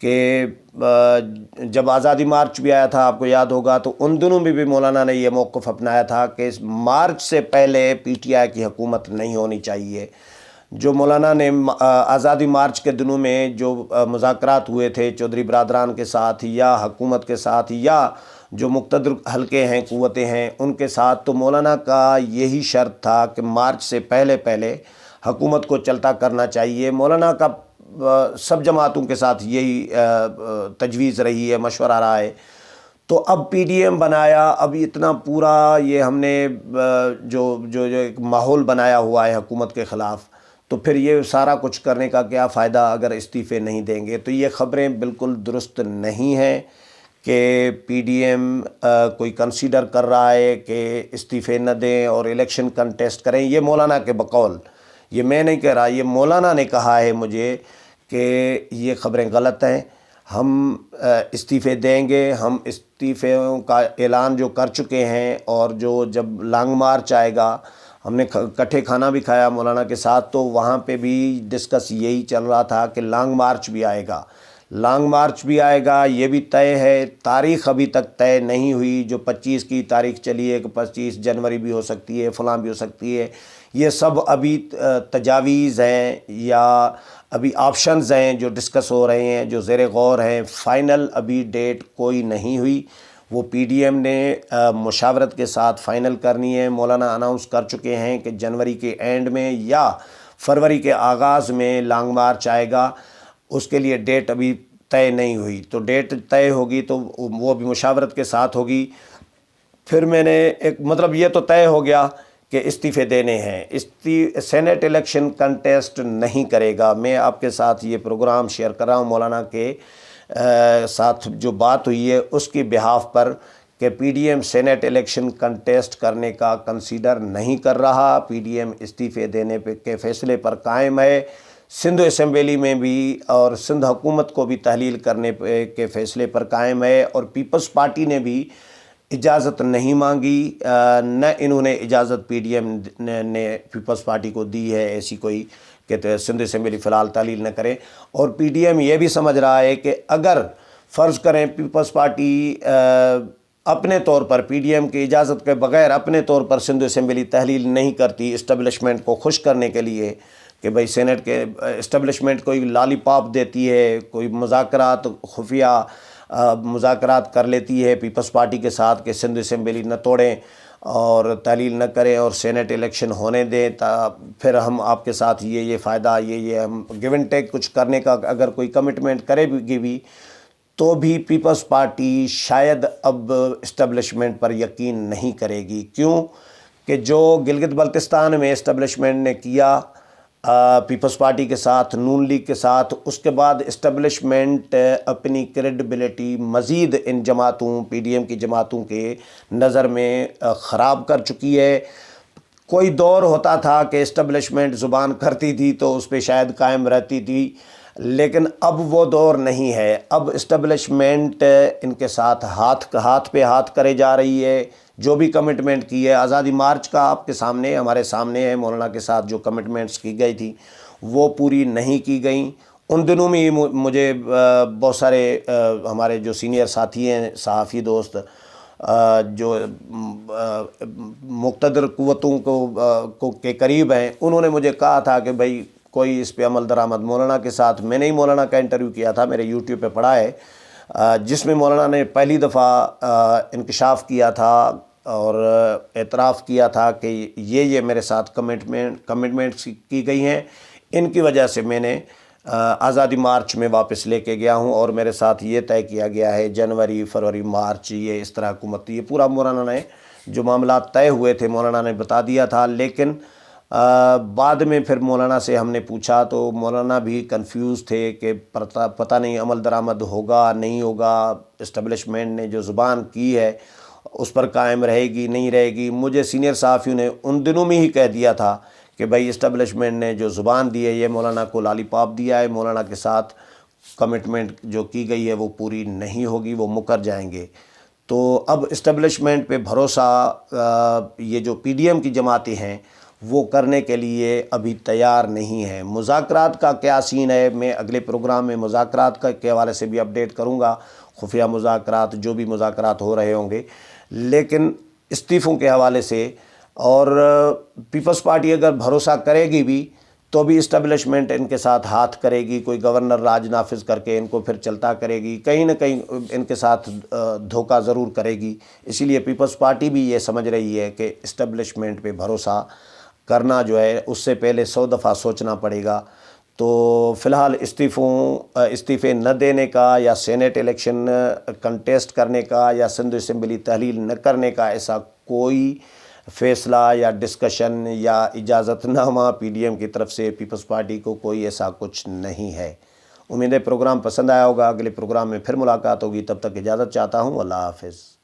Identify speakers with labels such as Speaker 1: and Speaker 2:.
Speaker 1: کہ جب آزادی مارچ بھی آیا تھا آپ کو یاد ہوگا تو ان دنوں میں بھی مولانا نے یہ موقف اپنایا تھا کہ اس مارچ سے پہلے پی ٹی آئی کی حکومت نہیں ہونی چاہیے۔ جو مولانا نے آزادی مارچ کے دنوں میں جو مذاکرات ہوئے تھے چودھری برادران کے ساتھ یا حکومت کے ساتھ یا جو مقتدر حلقے ہیں قوتیں ہیں ان کے ساتھ، تو مولانا کا یہی شرط تھا کہ مارچ سے پہلے حکومت کو چلتا کرنا چاہیے۔ مولانا کا سب جماعتوں کے ساتھ یہی تجویز رہی ہے، مشورہ رہا ہے۔ تو اب پی ڈی ایم بنایا، اب اتنا پورا یہ ہم نے جو ایک ماحول بنایا ہوا ہے حکومت کے خلاف، تو پھر یہ سارا کچھ کرنے کا کیا فائدہ اگر استعفے نہیں دیں گے؟ تو یہ خبریں بالکل درست نہیں ہیں کہ پی ڈی ایم کوئی کنسیڈر کر رہا ہے کہ استعفے نہ دیں اور الیکشن کنٹیسٹ کریں۔ یہ مولانا کے بقول، یہ میں نہیں کہہ رہا، یہ مولانا نے کہا ہے مجھے کہ یہ خبریں غلط ہیں، ہم استعفے دیں گے، ہم استعفوں کا اعلان جو کر چکے ہیں، اور جب لانگ مارچ آئے گا، ہم نے کٹھے کھانا بھی کھایا مولانا کے ساتھ، تو وہاں پہ بھی ڈسکس یہی چل رہا تھا کہ لانگ مارچ بھی آئے گا، لانگ مارچ بھی آئے گا، یہ بھی طے ہے۔ تاریخ ابھی تک طے نہیں ہوئی، جو 25 کی تاریخ چلی ہے کہ 25 جنوری بھی ہو سکتی ہے، فلاں بھی ہو سکتی ہے، یہ سب ابھی تجاویز ہیں یا ابھی آپشنز ہیں جو ڈسکس ہو رہے ہیں، جو زیر غور ہیں۔ فائنل ابھی ڈیٹ کوئی نہیں ہوئی، وہ پی ڈی ایم نے مشاورت کے ساتھ فائنل کرنی ہے۔ مولانا اناؤنس کر چکے ہیں کہ جنوری کے اینڈ میں یا فروری کے آغاز میں لانگ مارچ آئے گا، اس کے لیے ڈیٹ ابھی طے نہیں ہوئی۔ تو ڈیٹ طے ہوگی تو وہ بھی مشاورت کے ساتھ ہوگی۔ پھر میں نے مطلب یہ تو طے ہو گیا کہ استعفے دینے ہیں۔ سینٹ الیکشن کنٹیسٹ نہیں کرے گا۔ میں آپ کے ساتھ یہ پروگرام شیئر کر رہا ہوں مولانا کے ساتھ جو بات ہوئی ہے اس کی بہاف پر، کہ P D M Senate election contest کرنے کا کنسیڈر نہیں کر رہا، پی ڈی ایم استعفے دینے کے فیصلے پر قائم ہے۔ سندھ اسمبلی میں بھی اور سندھ حکومت کو بھی تحلیل کرنے کے فیصلے پر قائم ہے، اور پیپلز پارٹی نے بھی اجازت نہیں مانگی، نہ انہوں نے اجازت پی ڈی ایم نے پیپلز پارٹی کو دی ہے ایسی کوئی کہ سندھ اسمبلی فی الحال تحلیل نہ کرے۔ اور پی ڈی ایم یہ بھی سمجھ رہا ہے کہ اگر فرض کریں پیپلز پارٹی اپنے طور پر پی ڈی ایم کی اجازت کے بغیر اپنے طور پر سندھ اسمبلی تحلیل نہیں کرتی اسٹیبلشمنٹ کو خوش کرنے کے لیے، کہ بھئی سینٹ کے اسٹیبلشمنٹ کوئی لالی پاپ دیتی ہے، کوئی مذاکرات خفیہ مذاکرات کر لیتی ہے پیپلز پارٹی کے ساتھ کہ سندھ اسمبلی نہ توڑیں اور تحلیل نہ کریں اور سینٹ الیکشن ہونے دیں، پھر ہم آپ کے ساتھ یہ فائدہ، یہ ہم گیو اینڈ ٹیک کچھ کرنے کا اگر کوئی کمٹمنٹ کرے بھی تو بھی پیپلز پارٹی شاید اب اسٹیبلشمنٹ پر یقین نہیں کرے گی۔ کیوں کہ جو گلگت بلتستان میں اسٹیبلشمنٹ نے کیا پیپلز پارٹی کے ساتھ، نون لیگ کے ساتھ، اس کے بعد اسٹیبلشمنٹ اپنی کریڈیبلٹی مزید ان جماعتوں پی ڈی ایم کی جماعتوں کے نظر میں خراب کر چکی ہے۔ کوئی دور ہوتا تھا کہ اسٹیبلشمنٹ زبان کرتی تھی تو اس پہ شاید قائم رہتی تھی، لیکن اب وہ دور نہیں ہے۔ اب اسٹیبلشمنٹ ان کے ساتھ ہاتھ پہ ہاتھ کرے جا رہی ہے۔ جو بھی کمٹمنٹ کی ہے آزادی مارچ کا آپ کے سامنے، ہمارے سامنے ہے، مولانا کے ساتھ جو کمٹمنٹس کی گئی تھی وہ پوری نہیں کی گئیں۔ ان دنوں میں مجھے بہت سارے ہمارے جو سینئر ساتھی ہیں، صحافی دوست جو مقتدر قوتوں کو کے قریب ہیں، انہوں نے مجھے کہا تھا کہ بھائی کوئی اس پہ عمل درآمد۔ مولانا کے ساتھ میں نے ہی مولانا کا انٹرویو کیا تھا، میرے یوٹیوب پہ پڑا ہے، جس میں مولانا نے پہلی دفعہ انکشاف کیا تھا اور اعتراف کیا تھا کہ یہ میرے ساتھ کمٹمنٹس کی گئی ہیں، ان کی وجہ سے میں نے آزادی مارچ میں واپس لے کے گیا ہوں، اور میرے ساتھ یہ طے کیا گیا ہے جنوری فروری مارچ یہ اس طرح حکومت، یہ پورا مولانا نے جو معاملات طے ہوئے تھے مولانا نے بتا دیا تھا۔ لیکن بعد میں پھر مولانا سے ہم نے پوچھا تو مولانا بھی کنفیوز تھے کہ پتہ نہیں عمل درآمد ہوگا نہیں ہوگا، اسٹیبلشمنٹ نے جو زبان کی ہے اس پر قائم رہے گی نہیں رہے گی۔ مجھے سینئر صحافیوں نے ان دنوں میں ہی کہہ دیا تھا کہ بھائی اسٹیبلشمنٹ نے جو زبان دی ہے یہ مولانا کو لالی پاپ دیا ہے، مولانا کے ساتھ کمٹمنٹ جو کی گئی ہے وہ پوری نہیں ہوگی، وہ مکر جائیں گے۔ تو اب اسٹیبلشمنٹ پہ بھروسہ یہ جو پی ڈی ایم کی جماعتیں ہیں وہ کرنے کے لیے ابھی تیار نہیں ہے۔ مذاکرات کا کیا سین ہے، میں اگلے پروگرام میں مذاکرات کے حوالے سے بھی اپڈیٹ کروں گا، خفیہ مذاکرات، جو بھی مذاکرات ہو رہے ہوں گے، لیکن استعفوں کے حوالے سے۔ اور پیپلز پارٹی اگر بھروسہ کرے گی بھی تو بھی اسٹیبلشمنٹ ان کے ساتھ ہاتھ کرے گی، کوئی گورنر راج نافذ کر کے ان کو پھر چلتا کرے گی، کہیں نہ کہیں ان کے ساتھ دھوکہ ضرور کرے گی۔ اسی لیے پیپلز پارٹی بھی یہ سمجھ رہی ہے کہ اسٹیبلشمنٹ پہ بھروسہ کرنا جو ہے اس سے پہلے 100 دفعہ سوچنا پڑے گا۔ تو فی الحال استعفے نہ دینے کا یا سینیٹ الیکشن کنٹیسٹ کرنے کا یا سندھ اسمبلی تحلیل نہ کرنے کا ایسا کوئی فیصلہ یا ڈسکشن یا اجازت نامہ پی ڈی ایم کی طرف سے پیپلز پارٹی کو کوئی ایسا کچھ نہیں ہے۔ امید ہے پروگرام پسند آیا ہوگا، اگلے پروگرام میں پھر ملاقات ہوگی، تب تک اجازت چاہتا ہوں، اللہ حافظ۔